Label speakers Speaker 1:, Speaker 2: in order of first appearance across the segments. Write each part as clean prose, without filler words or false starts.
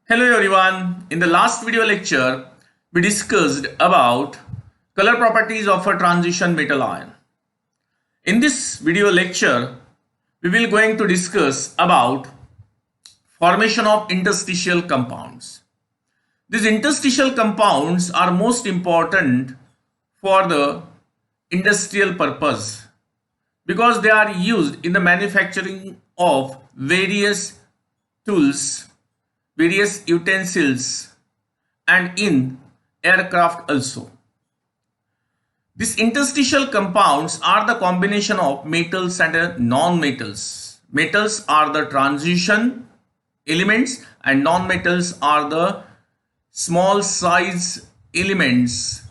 Speaker 1: Hello everyone. In the last video lecture, we discussed about color properties of a transition metal ion. In this video lecture, we will going to discuss about formation of interstitial compounds. These interstitial compounds are most important for the industrial purpose because they are used in the manufacturing of various tools, various utensils, and in aircraft also. These interstitial compounds are the combination of metals and non-metals. Metals are the transition elements and non-metals are the small size elements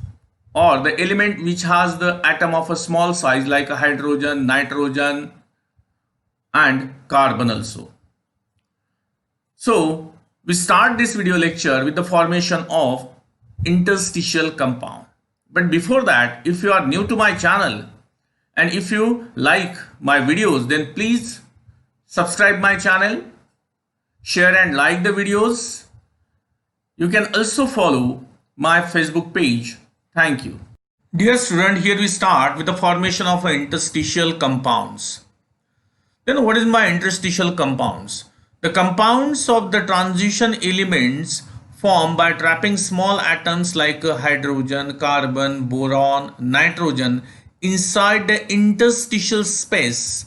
Speaker 1: or the element which has the atom of a small size like a hydrogen, nitrogen and carbon also. So we start this video lecture with the formation of interstitial compound. But before that, if you are new to my channel and if you like my videos, then please subscribe my channel, share and like the videos. You can also follow my Facebook page. Thank you. Dear student, here we start with the formation of interstitial compounds. Then what is my interstitial compounds? The compounds of the transition elements formed by trapping small atoms like hydrogen, carbon, boron, nitrogen inside the interstitial space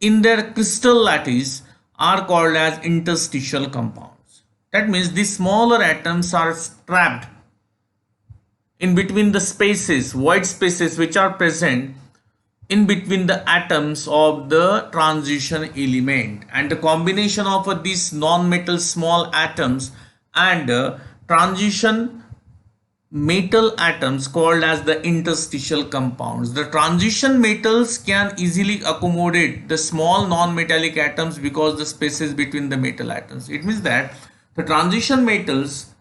Speaker 1: in their crystal lattice are called as interstitial compounds. That means these smaller atoms are trapped in between the spaces, void spaces which are present in between the atoms of the transition element, and the combination of these non-metal small atoms and transition metal atoms called as the interstitial compounds. The transition metals can easily accommodate the small non-metallic atoms because the spaces between the metal atoms. It means that the transition metals,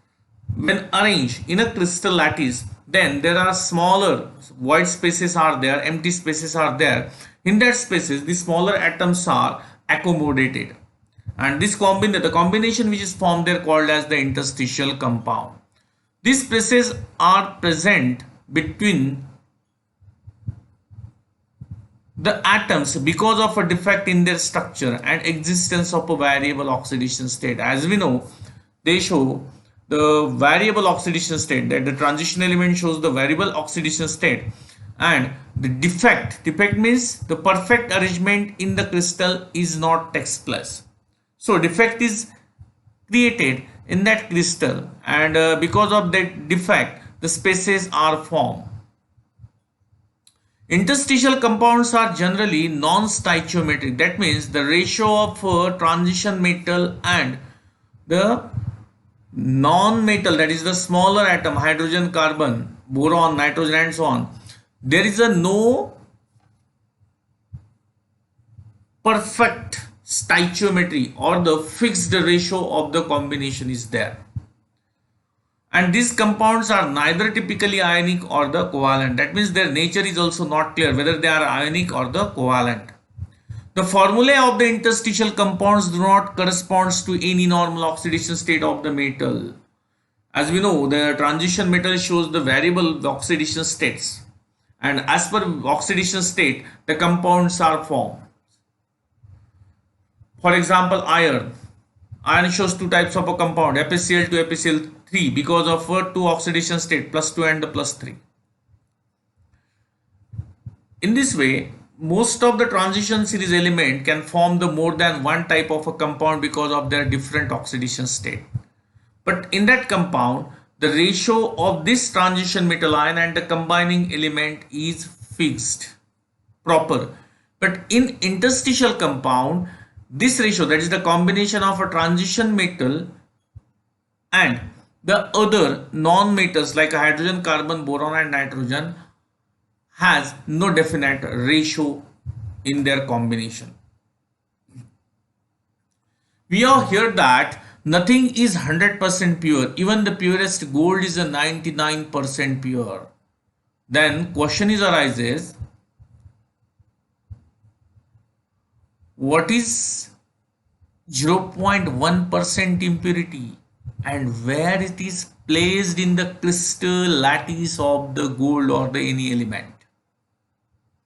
Speaker 1: when arranged in a crystal lattice, then there are smaller void spaces are there, empty spaces are there. In that spaces the smaller atoms are accommodated, and this the combination which is formed there called as the interstitial compound. These spaces are present between the atoms because of a defect in their structure and existence of a variable oxidation state. As we know, they show the variable oxidation state, that the transition element shows the variable oxidation state, and the defect means the perfect arrangement in the crystal is not takes place. So defect is created in that crystal, and because of that defect the spaces are formed. Interstitial compounds are generally non-stoichiometric. That means the ratio of transition metal and the non-metal, that is the smaller atom, hydrogen, carbon, boron, nitrogen and so on, there is a no perfect stoichiometry or the fixed ratio of the combination is there, and these compounds are neither typically ionic or the covalent. That means their nature is also not clear whether they are ionic or the covalent. The formulae of the interstitial compounds do not correspond to any normal oxidation state of the metal. As we know, the transition metal shows the variable oxidation states, and as per oxidation state the compounds are formed. For example, iron shows two types of a compound, FeCl2, FeCl3, because of two oxidation state, +2 and +3. In this way, most of the transition series element can form the more than one type of a compound because of their different oxidation state. But in that compound, the ratio of this transition metal ion and the combining element is fixed, proper. But in interstitial compound, this ratio, that is the combination of a transition metal and the other non-metals like hydrogen, carbon, boron and nitrogen, has no definite ratio in their combination. We have heard that nothing is 100% pure. Even the purest gold is a 99% pure. Then question is arises, what is 0.1% impurity? and where it is placed in the crystal lattice of the gold or the any element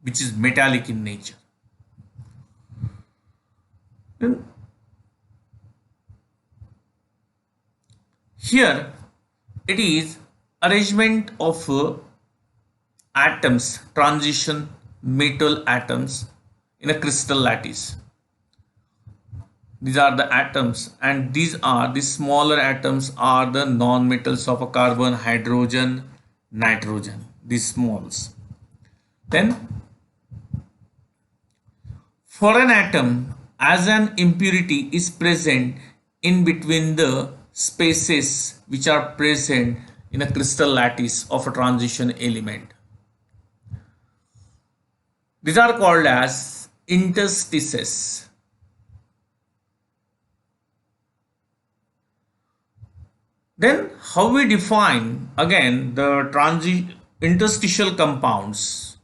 Speaker 1: which is metallic in nature. Then here it is arrangement of atoms, transition metal atoms in a crystal lattice. These are the atoms, and these are the smaller atoms are the non-metals of a carbon, hydrogen, nitrogen, these smalls. Then for an atom, as an impurity is present in between the spaces which are present in a crystal lattice of a transition element. These are called as interstices. Then how we define again the interstitial compounds?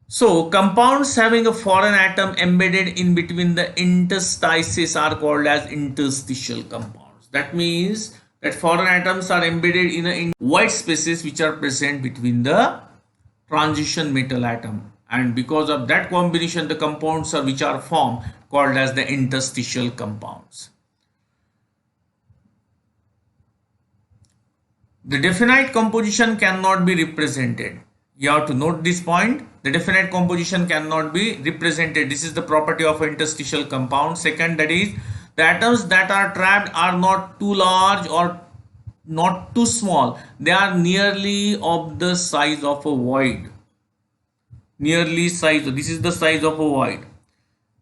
Speaker 1: So compounds having a foreign atom embedded in between the interstices are called as interstitial compounds. That means that foreign atoms are embedded in white spaces which are present between the transition metal atom, and because of that combination the compounds are which are formed called as the interstitial compounds. The definite composition cannot be represented. You have to note this point. The definite composition cannot be represented. This is the property of interstitial compound. Second, that is the atoms that are trapped are not too large or not too small. They are nearly of the size of a void. Nearly size. This is the size of a void.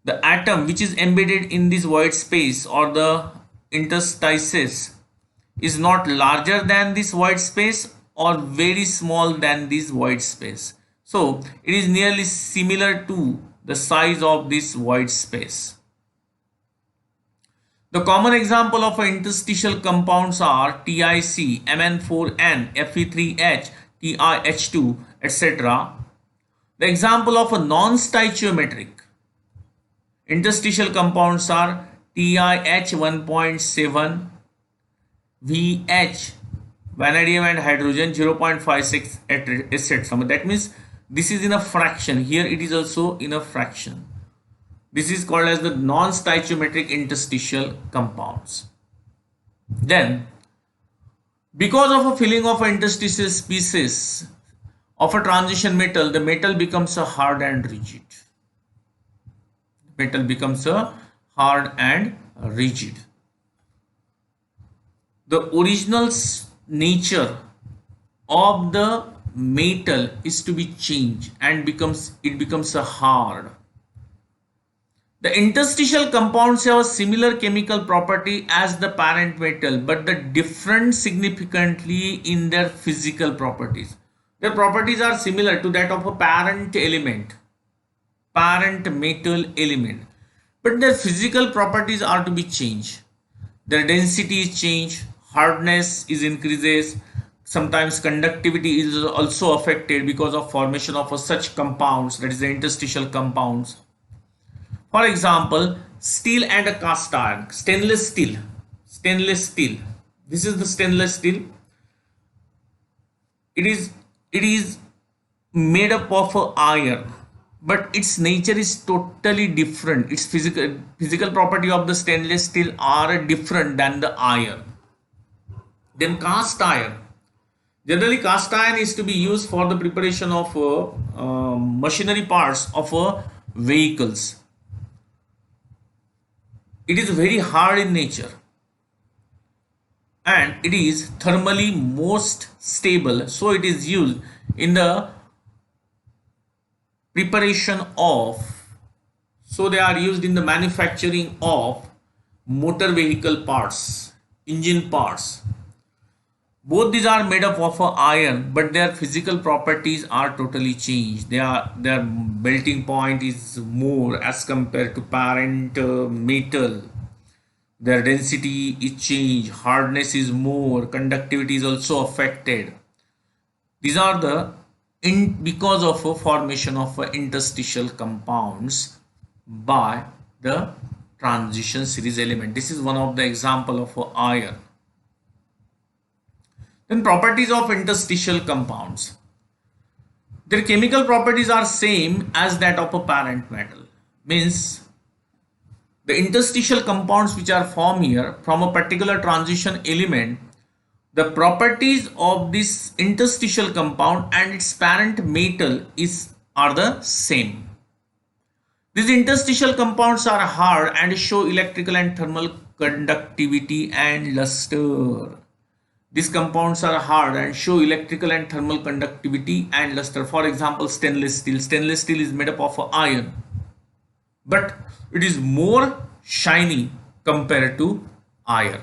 Speaker 1: The atom which is embedded in this void space or the interstices is not larger than this void space or very small than this void space. So it is nearly similar to the size of this void space. The common example of interstitial compounds are TiC, Mn4n, Fe3H, TiH2, etc. The example of a non-stoichiometric interstitial compounds are TiH 1.7, VH, vanadium and hydrogen 0.56, etc. That means this is in a fraction. Here it is also in a fraction. This is called as the non-stoichiometric interstitial compounds. Then, because of a filling of interstitial species of a transition metal, the metal becomes a hard and rigid. Metal becomes a hard and rigid. The original nature of the metal is to be changed and it becomes a hard. The interstitial compounds have a similar chemical property as the parent metal, but the different significantly in their physical properties. Their properties are similar to that of a parent element, parent metal element, but their physical properties are to be changed. Their density is changed, hardness is increases, sometimes conductivity is also affected because of formation of such compounds, that is the interstitial compounds. For example, steel and a cast iron, stainless steel. This is the stainless steel. It is made up of iron, but its nature is totally different. Its physical property of the stainless steel are different than the iron. Then cast iron. Generally, cast iron is to be used for the preparation of machinery parts of vehicles. It is very hard in nature and it is thermally most stable, so it is used in the preparation of, so they are used in the manufacturing of motor vehicle parts, engine parts. Both these are made up of iron, but their physical properties are totally changed. Their melting point is more as compared to parent metal. Their density is changed, hardness is more, conductivity is also affected. These are the because of a formation of interstitial compounds by the transition series element. This is one of the example of iron. Then properties of interstitial compounds. Their chemical properties are same as that of a parent metal. Means the interstitial compounds which are formed here from a particular transition element, the properties of this interstitial compound and its parent metal are the same. These interstitial compounds are hard and show electrical and thermal conductivity and luster. These compounds are hard and show electrical and thermal conductivity and luster. For example, stainless steel. Stainless steel is made up of iron, but it is more shiny compared to iron.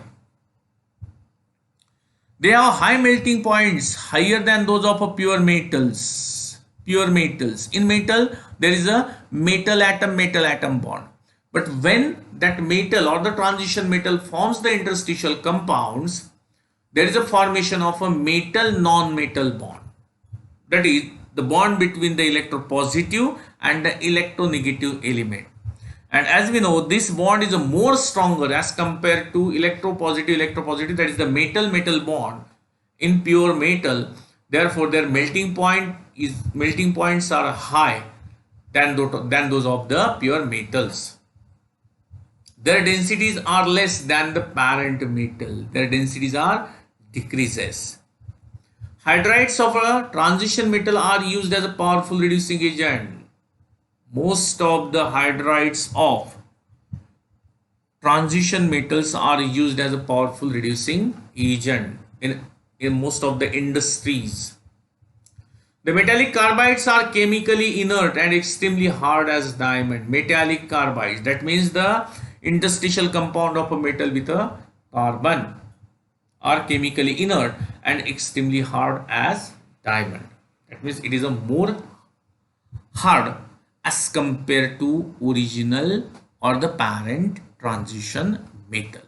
Speaker 1: They have high melting points, higher than those of pure metals. Pure metals. In metal, there is a metal atom bond. But when that metal or the transition metal forms the interstitial compounds, there is a formation of a metal non-metal bond. That is the bond between the electropositive and the electronegative element. And as we know, this bond is a more stronger as compared to electropositive, that is the metal bond in pure metal. Therefore, their melting points are high than those of the pure metals. Their densities are less than the parent metal. Their densities are decreases. Hydrides of a transition metal are used as a powerful reducing agent. Most of the hydrides of transition metals are used as a powerful reducing agent in most of the industries. The metallic carbides are chemically inert and extremely hard as diamond. Metallic carbides, that means the interstitial compound of a metal with a carbon, are chemically inert and extremely hard as diamond. That means it is a more hard as compared to original or the parent transition metal.